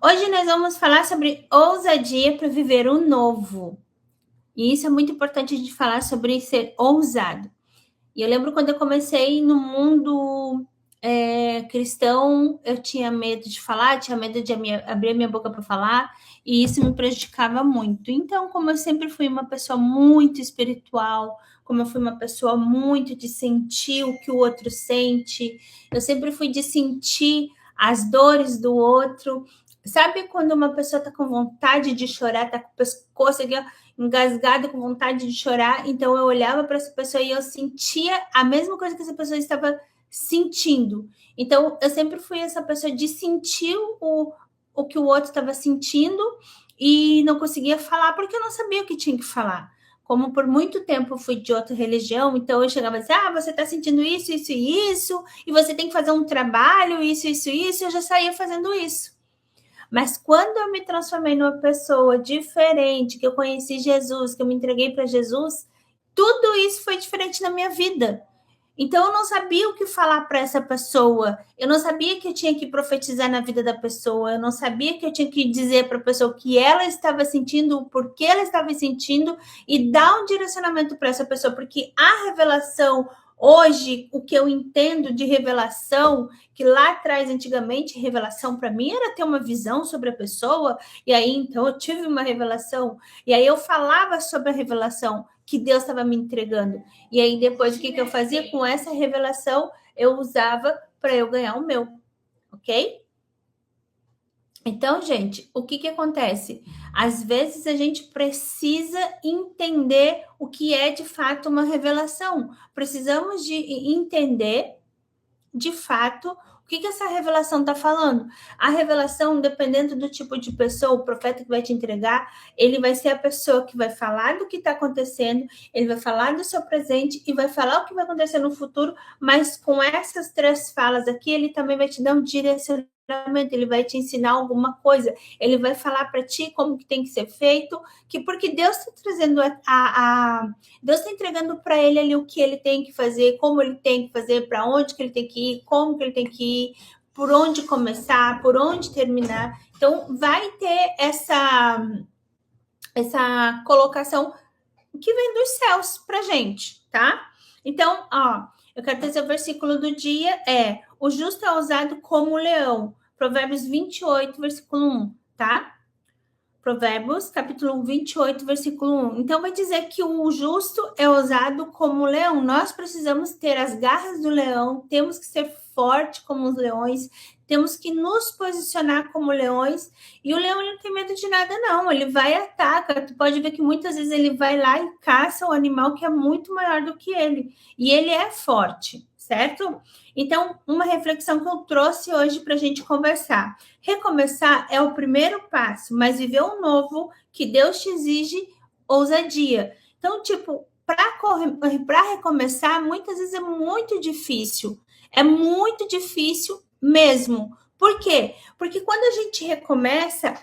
Hoje nós vamos falar sobre ousadia para viver o novo. E isso é muito importante de falar sobre ser ousado. E eu lembro quando eu comecei no mundo cristão, eu tinha medo de falar, tinha medo de abrir a minha boca para falar, e isso me prejudicava muito. Então, como eu sempre fui uma pessoa muito espiritual, como eu fui uma pessoa muito de sentir o que o outro sente, eu sempre fui de sentir as dores do outro. Sabe quando uma pessoa está com vontade de chorar, está com o pescoço aqui, ó, engasgado, com vontade de chorar? Então eu olhava para essa pessoa e eu sentia a mesma coisa que essa pessoa estava sentindo. Então eu sempre fui essa pessoa de sentir o que o outro estava sentindo e não conseguia falar porque eu não sabia o que tinha que falar. Como por muito tempo eu fui de outra religião, então eu chegava assim, você está sentindo isso, isso e isso, e você tem que fazer um trabalho, isso, isso, isso, e eu já saía fazendo isso. Mas quando eu me transformei numa pessoa diferente, que eu conheci Jesus, que eu me entreguei para Jesus, tudo isso foi diferente na minha vida. Então eu não sabia o que falar para essa pessoa, eu não sabia que eu tinha que profetizar na vida da pessoa, eu não sabia que eu tinha que dizer para a pessoa o que ela estava sentindo, o porquê ela estava sentindo e dar um direcionamento para essa pessoa, porque a revelação hoje, o que eu entendo de revelação, que lá atrás, antigamente, revelação para mim era ter uma visão sobre a pessoa, e aí então eu tive uma revelação, e aí eu falava sobre a revelação que Deus estava me entregando. E aí depois o que eu fazia com essa revelação? Eu usava para eu ganhar o meu, ok? Então, gente, o que acontece? Às vezes a gente precisa entender o que é de fato uma revelação. Precisamos de entender de fato o que essa revelação está falando. A revelação, dependendo do tipo de pessoa, o profeta que vai te entregar, ele vai ser a pessoa que vai falar do que está acontecendo, ele vai falar do seu presente e vai falar o que vai acontecer no futuro, mas com essas três falas aqui, ele também vai te dar um direcionamento, ele vai te ensinar alguma coisa, ele vai falar para ti como que tem que ser feito, que porque Deus está trazendo Deus está entregando para ele ali o que ele tem que fazer, como ele tem que fazer, para onde que ele tem que ir, como que ele tem que ir, por onde começar, por onde terminar. Então, vai ter essa colocação que vem dos céus para gente, tá? Então, eu quero trazer o versículo do dia, o justo é usado como o leão. Provérbios 28, versículo 1, tá? Provérbios, capítulo 28, versículo 1. Então, vai dizer que o justo é usado como leão. Nós precisamos ter as garras do leão, temos que ser forte como os leões, temos que nos posicionar como leões. E o leão não tem medo de nada, não. Ele vai e ataca. Tu pode ver que muitas vezes ele vai lá e caça o animal que é muito maior do que ele. E ele é forte, certo? Então, uma reflexão que eu trouxe hoje para a gente conversar. Recomeçar é o primeiro passo, mas viver um novo que Deus te exige ousadia. Então, tipo, para recomeçar, muitas vezes é muito difícil. É muito difícil mesmo. Por quê? Porque quando a gente recomeça,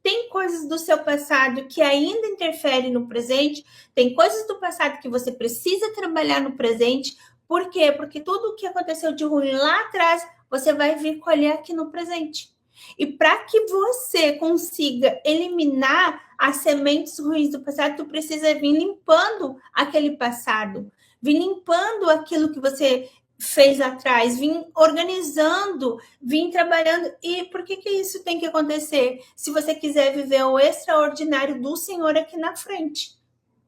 tem coisas do seu passado que ainda interferem no presente, tem coisas do passado que você precisa trabalhar no presente. Por quê? Porque tudo o que aconteceu de ruim lá atrás, você vai vir colher aqui no presente. E para que você consiga eliminar as sementes ruins do passado, tu precisa vir limpando aquele passado, vir limpando aquilo que você fez atrás, vir organizando, vir trabalhando. E por que isso tem que acontecer? Se você quiser viver o extraordinário do Senhor aqui na frente.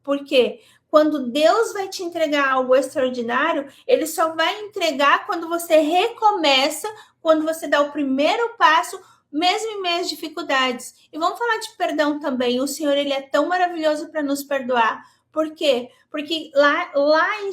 Por quê? Quando Deus vai te entregar algo extraordinário, ele só vai entregar quando você recomeça, quando você dá o primeiro passo, mesmo em meio às dificuldades. E vamos falar de perdão também. O Senhor, ele é tão maravilhoso para nos perdoar. Por quê? Porque lá em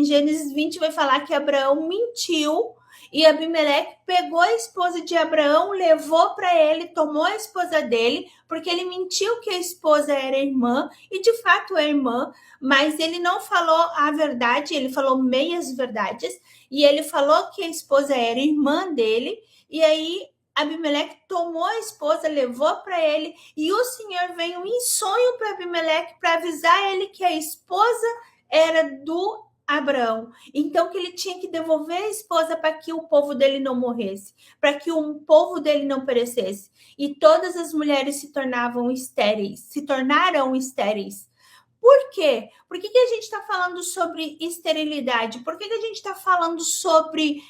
Gênesis 20, vai falar que Abraão mentiu e Abimeleque pegou a esposa de Abraão, levou para ele, tomou a esposa dele, porque ele mentiu que a esposa era irmã, e de fato é irmã, mas ele não falou a verdade, ele falou meias verdades, e ele falou que a esposa era irmã dele, e aí Abimeleque tomou a esposa, levou para ele, e o Senhor veio em sonho para Abimeleque para avisar ele que a esposa era do Abraão. Então, que ele tinha que devolver a esposa para que o povo dele não morresse, para que o povo dele não perecesse. E todas as mulheres se tornaram estéreis. Por quê? Por que a gente está falando sobre esterilidade? Por que a gente está falando sobre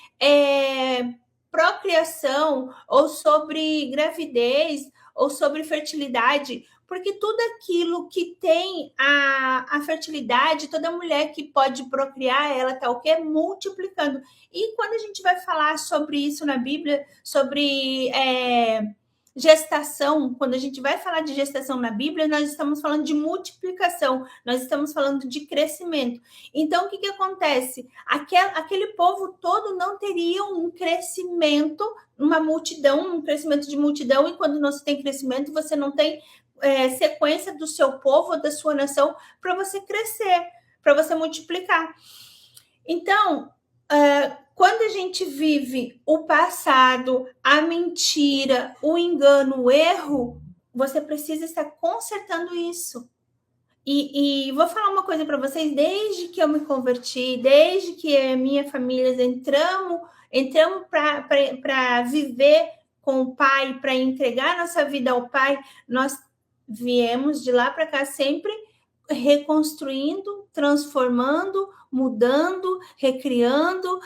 procriação, ou sobre gravidez, ou sobre fertilidade? Porque tudo aquilo que tem a fertilidade, toda mulher que pode procriar, ela está o quê? Multiplicando. E quando a gente vai falar sobre isso na Bíblia, sobre gestação, quando a gente vai falar de gestação na Bíblia, nós estamos falando de multiplicação, nós estamos falando de crescimento. Então, o que acontece? Aquele povo todo não teria um crescimento, uma multidão, um crescimento de multidão, e quando não se tem crescimento, você não tem sequência do seu povo, da sua nação, para você crescer, para você multiplicar. Então, quando a gente vive o passado, a mentira, o engano, o erro, você precisa estar consertando isso. E vou falar uma coisa para vocês, desde que eu me converti, desde que a minha família entramos para viver com o Pai, para entregar nossa vida ao Pai, nós viemos de lá para cá sempre reconstruindo, transformando, mudando, recriando,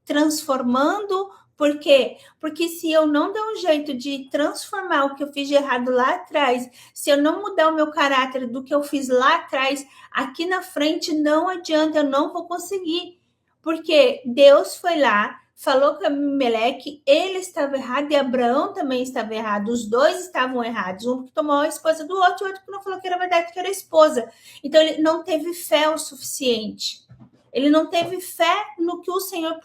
transformando. Por quê? Porque se eu não der um jeito de transformar o que eu fiz de errado lá atrás, se eu não mudar o meu caráter do que eu fiz lá atrás, aqui na frente não adianta, eu não vou conseguir. Porque Deus foi lá, falou com Abimeleque, ele estava errado e Abraão também estava errado. Os dois estavam errados. Um que tomou a esposa do outro e o outro que não falou que era verdade, que era esposa. Então, ele não teve fé o suficiente. Ele não teve fé no que o Senhor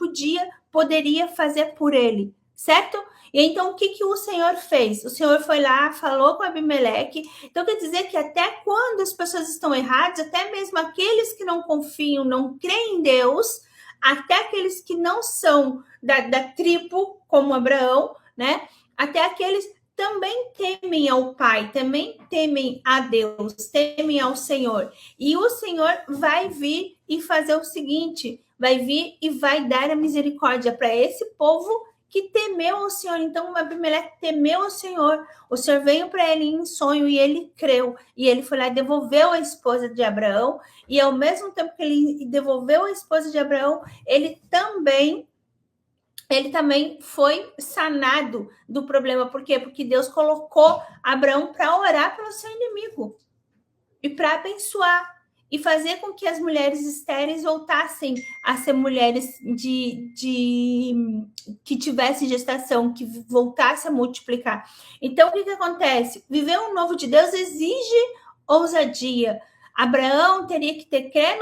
poderia fazer por ele, certo? E então, o que o Senhor fez? O Senhor foi lá, falou com Abimeleque. Então, quer dizer que até quando as pessoas estão erradas, até mesmo aqueles que não confiam, não creem em Deus, até aqueles que não são da tribo, como Abraão, né? Até aqueles também temem ao Pai, também temem a Deus, temem ao Senhor. E o Senhor vai vir e fazer o seguinte, vai vir e vai dar a misericórdia para esse povo que temeu ao Senhor. Então, Abimeleque temeu ao Senhor. O Senhor veio para ele em sonho e ele creu. E ele foi lá e devolveu a esposa de Abraão. E ao mesmo tempo que ele devolveu a esposa de Abraão, ele também foi sanado do problema. Por quê? Porque Deus colocou Abraão para orar pelo seu inimigo e para abençoar e fazer com que as mulheres estéreis voltassem a ser mulheres que tivessem gestação, que voltassem a multiplicar. Então, o que acontece? Viver um novo de Deus exige ousadia. Abraão teria que ter fé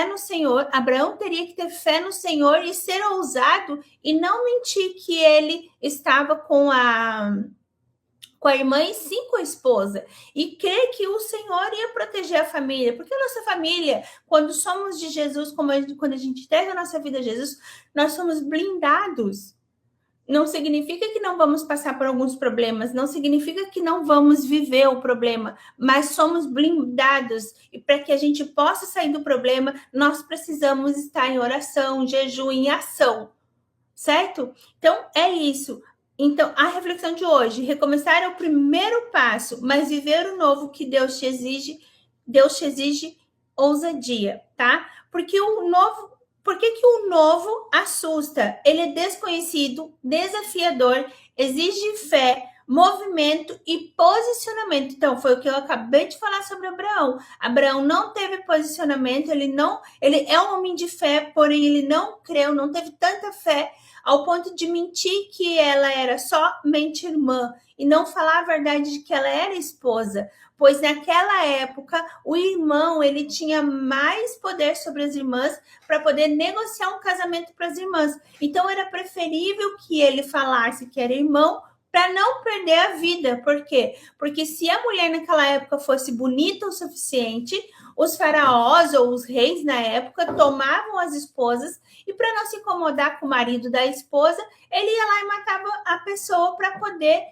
no Senhor. Abraão teria que ter fé no Senhor e ser ousado e não mentir que ele estava com a irmã e sim com a esposa, e crer que o Senhor ia proteger a família, porque a nossa família, quando somos de Jesus, quando a gente entrega a nossa vida a Jesus, nós somos blindados. Não significa que não vamos passar por alguns problemas, não significa que não vamos viver o problema, mas somos blindados, e para que a gente possa sair do problema, nós precisamos estar em oração, jejum, em ação, certo? Então, é isso. Então, a reflexão de hoje, recomeçar é o primeiro passo, mas viver o novo que Deus te exige ousadia, tá? Por que o novo assusta? Ele é desconhecido, desafiador, exige fé, movimento e posicionamento. Então, foi o que eu acabei de falar sobre Abraão. Abraão não teve posicionamento, ele é um homem de fé, porém ele não creu, não teve tanta fé ao ponto de mentir que ela era somente irmã e não falar a verdade de que ela era esposa, pois naquela época o irmão ele tinha mais poder sobre as irmãs para poder negociar um casamento para as irmãs. Então era preferível que ele falasse que era irmão para não perder a vida. Por quê? Porque se a mulher naquela época fosse bonita o suficiente, os faraós ou os reis na época tomavam as esposas e para não se incomodar com o marido da esposa, ele ia lá e matava a pessoa para poder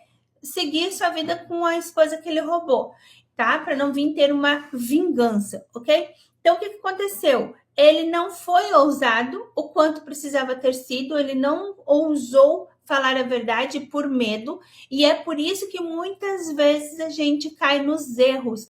seguir sua vida com a esposa que ele roubou, tá? Para não vir ter uma vingança, ok? Então, o que aconteceu? Ele não foi ousado o quanto precisava ter sido, ele não ousou falar a verdade por medo, e é por isso que muitas vezes a gente cai nos erros,